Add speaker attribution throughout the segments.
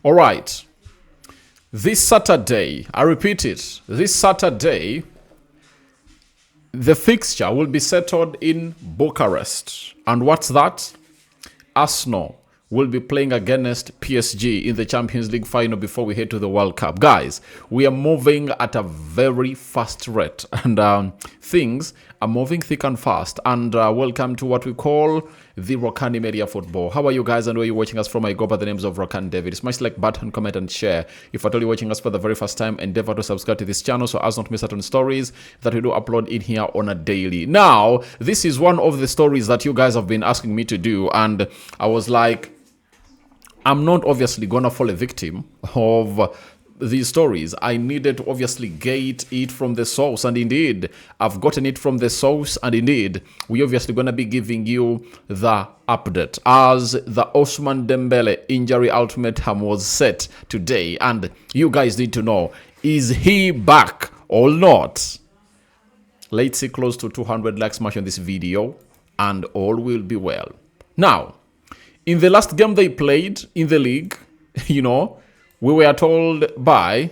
Speaker 1: All right. This Saturday, I repeat it, this Saturday, the fixture will be settled in Bucharest. And what's that? Arsenal will be playing against PSG in the Champions League final before we head to the World Cup. Guys, we are moving at a very fast rate, and things are moving thick and fast. And welcome to what we call the Rokani Media Football. How are you guys, and where are you watching us from? I go by the names of Rokani David. Smash the like button, comment and share. If at all you're watching us for the very first time, endeavor to subscribe to this channel so as not to miss certain stories that we do upload in here on a daily. Now, this is one of the stories that you guys have been asking me to do, and I was like, I'm not obviously gonna fall a victim of these stories. I needed to obviously get it from the source, and indeed I've gotten it from the source, and indeed we're obviously gonna be giving you the update as the Ousmane Dembélé injury ultimatum was set today, and you guys need to know, is he back or not? Let's see close to 200 likes smash on this video and all will be well. Now, in the last game they played in the league, we were told by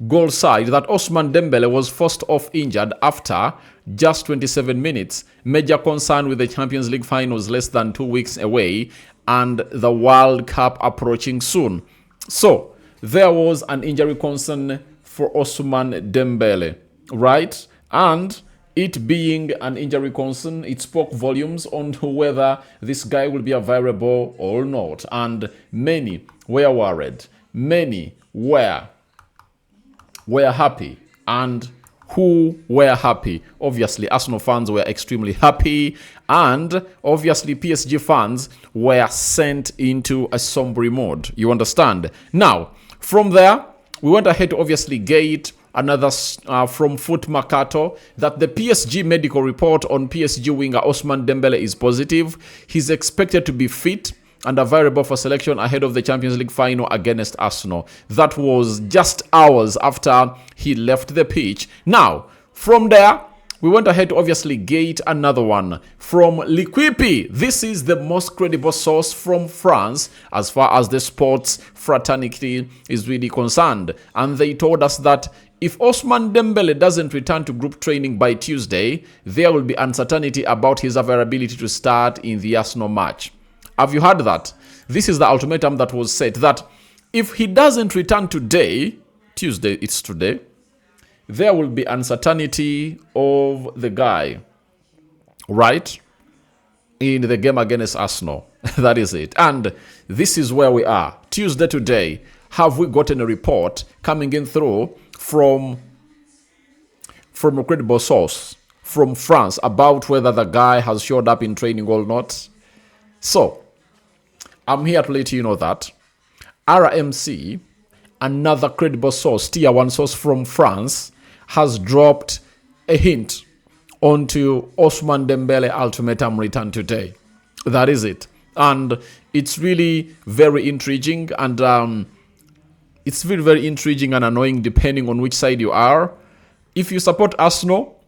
Speaker 1: goal side that Ousmane Dembélé was forced off injured after just 27 minutes. Major concern with the Champions League finals less than 2 weeks away and the World Cup approaching soon. So, there was an injury concern for Ousmane Dembélé, right? And it being an injury concern, it spoke volumes on whether this guy will be available or not. And many were worried. Many were happy. And who were happy? Obviously, Arsenal fans were extremely happy. And obviously, PSG fans were sent into a somber mode. You understand? Now, from there, we went ahead to obviously get another from Foot Mercato that the PSG medical report on PSG winger Ousmane Dembélé is positive. He's expected to be fit and available for selection ahead of the Champions League final against Arsenal. That was just hours after he left the pitch. Now, from there, we went ahead to obviously get another one from L'Equipe. This is the most credible source from France as far as the sports fraternity is really concerned. And they told us that if Ousmane Dembélé doesn't return to group training by Tuesday, there will be uncertainty about his availability to start in the Arsenal match. Have you heard that? This is the ultimatum that was set, that if he doesn't return today, Tuesday, it's today, there will be uncertainty of the guy, right? In the game against Arsenal. That is it. And this is where we are. Tuesday today, have we gotten a report coming in through from a credible source from France about whether the guy has showed up in training or not? So, I'm here to let you know that RMC, another credible source, tier 1 source from France, has dropped a hint onto Ousmane Dembélé ultimatum return today. That is it. And it's really very intriguing, and it's very, very intriguing and annoying depending on which side you are. If you support Arsenal,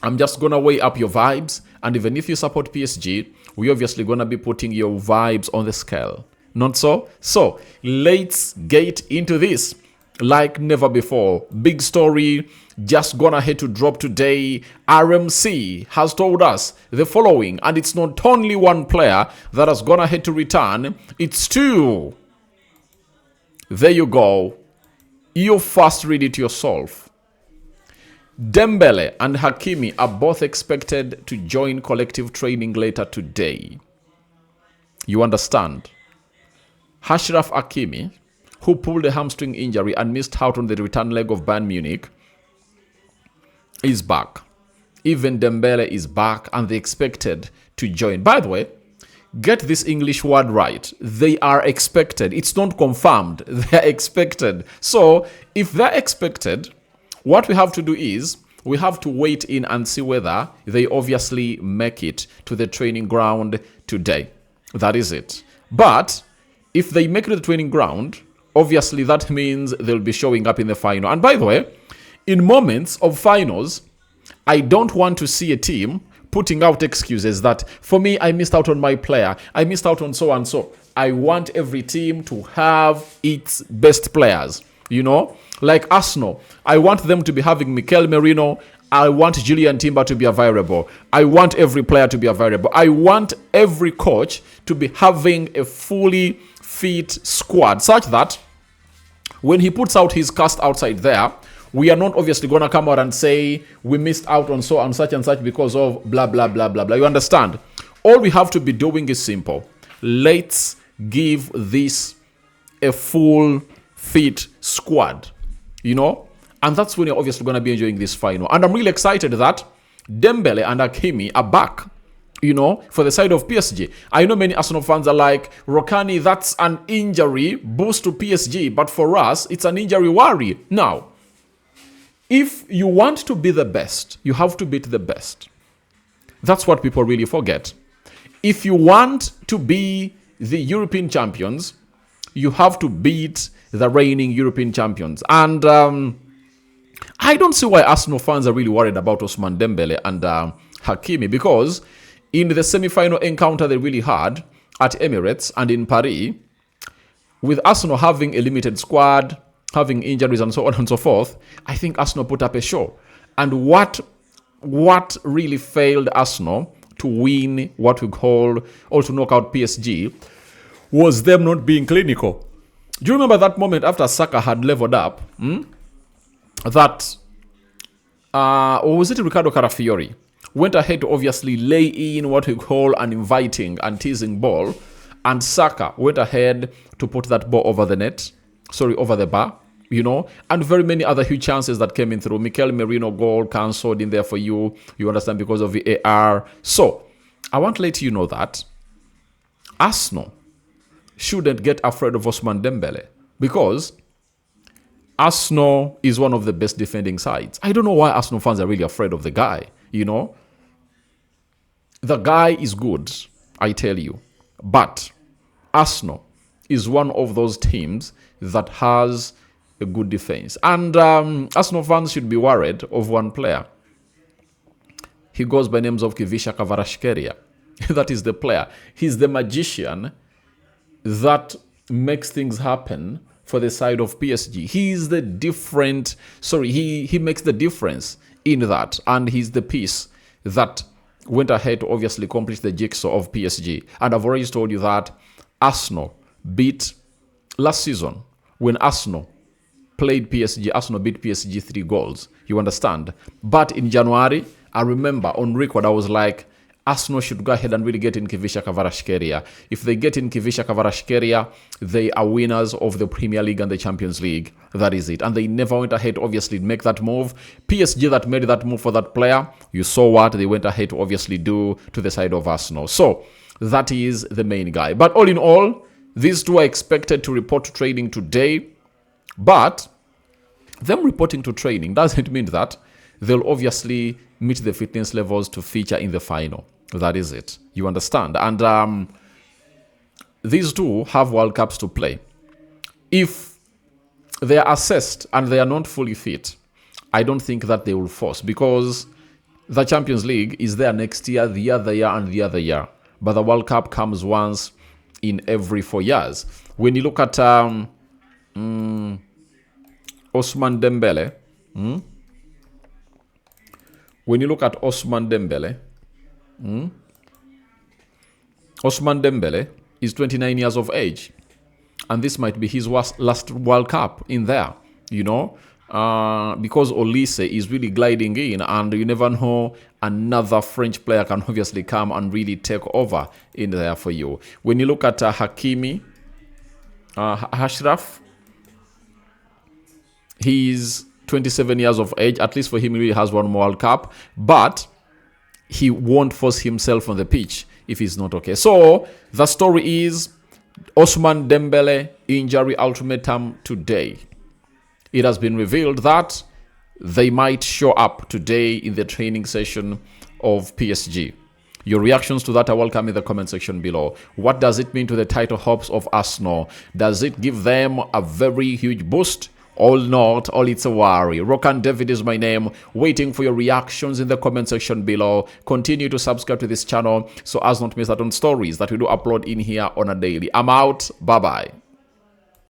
Speaker 1: I'm just going to weigh up your vibes. And even if you support PSG, we're obviously going to be putting your vibes on the scale. Not so? So, let's get into this. Like never before. Big story just gone ahead to drop today. RMC has told us the following, and it's not only one player that has gone ahead to return, it's two. There you go. You first read it yourself. Dembélé and Hakimi are both expected to join collective training later today. You understand? Achraf Hakimi, who pulled a hamstring injury and missed out on the return leg of Bayern Munich, is back. Even Dembélé is back and they expected to join. By the way, get this English word right. They are expected. It's not confirmed. They're expected. So, if they're expected, what we have to do is we have to wait in and see whether they obviously make it to the training ground today. That is it. But if they make it to the training ground, obviously that means they'll be showing up in the final. And by the way, in moments of finals, I don't want to see a team putting out excuses that, for me, I missed out on my player, I missed out on so and so. I want every team to have its best players, you know, like Arsenal. I want them to be having Mikel Merino. I want Julian Timber to be available. I want every player to be available. I want every coach to be having a fully fit squad, such that when he puts out his cast outside there, we are not obviously going to come out and say we missed out on so and such because of blah, blah, blah, blah, blah. You understand? All we have to be doing is simple. Let's give this a full fit squad, you know? And that's when you're obviously going to be enjoying this final. And I'm really excited that Dembélé and Hakimi are back, you know, for the side of PSG. I know many Arsenal fans are like, Rokani, that's an injury boost to PSG. But for us, it's an injury worry. Now, if you want to be the best, you have to beat the best. That's what people really forget. If you want to be the European champions, you have to beat the reigning European champions. And I don't see why Arsenal fans are really worried about Ousmane Dembélé and Hakimi, because in the semi-final encounter they really had at Emirates and in Paris, with Arsenal having a limited squad, having injuries and so on and so forth, I think Arsenal put up a show. And what really failed Arsenal to win what we call, or to knock out PSG, was them not being clinical. Do you remember that moment after Saka had leveled up? That, or was it Ricardo Carafiori, went ahead to obviously lay in what we call an inviting and teasing ball, and Saka went ahead to put that ball over the bar, you know, and very many other huge chances that came in through. Mikel Merino goal cancelled in there for you understand, because of VAR. So, I want to let you know that Arsenal shouldn't get afraid of Ousmane Dembélé, because Arsenal is one of the best defending sides. I don't know why Arsenal fans are really afraid of the guy, you know. The guy is good, I tell you. But Arsenal is one of those teams that has a good defense. And Arsenal fans should be worried of one player. He goes by names of Kivisha Kvaratskhelia. That is the player. He's the magician that makes things happen for the side of PSG. He's the different, he makes the difference in that. And he's the piece that went ahead to obviously complete the jigsaw of PSG. And I've already told you that Arsenal beat last season, when Arsenal played PSG, Arsenal beat PSG 3 goals. You understand? But in January, I remember on record, I was like, Arsenal should go ahead and really get in Kivisha Kvaratskhelia. If they get in Kivisha Kvaratskhelia, they are winners of the Premier League and the Champions League. That is it. And they never went ahead to obviously make that move. PSG that made that move for that player, you saw what they went ahead to obviously do to the side of Arsenal. So, that is the main guy. But all in all, these two are expected to report to training today. But them reporting to training doesn't mean that they'll obviously meet the fitness levels to feature in the final. That is it. You understand? And these two have World Cups to play. If they are assessed and they are not fully fit, I don't think that they will force, because the Champions League is there next year, the other year, and the other year. But the World Cup comes once in every 4 years. When you look at Ousmane Dembélé, when you look at Ousmane Dembélé, Ousmane Dembélé is 29 years of age. And this might be his last World Cup in there, you know. Because Olise is really gliding in, and you never know, another French player can obviously come and really take over in there for you. When you look at Hakimi, Achraf, he's 27 years of age. At least for him, he really has one more World Cup. But he won't force himself on the pitch if he's not okay. So the story is Ousmane Dembélé injury ultimatum today. It has been revealed that they might show up today in the training session of PSG. Your reactions to that are welcome in the comment section below. What does it mean to the title hopes of Arsenal? Does it give them a very huge boost, All not, all it's a worry. Rokani David is my name. Waiting for your reactions in the comment section below. Continue to subscribe to this channel so as not miss out on stories that we do upload in here on a daily. I'm out. Bye-bye.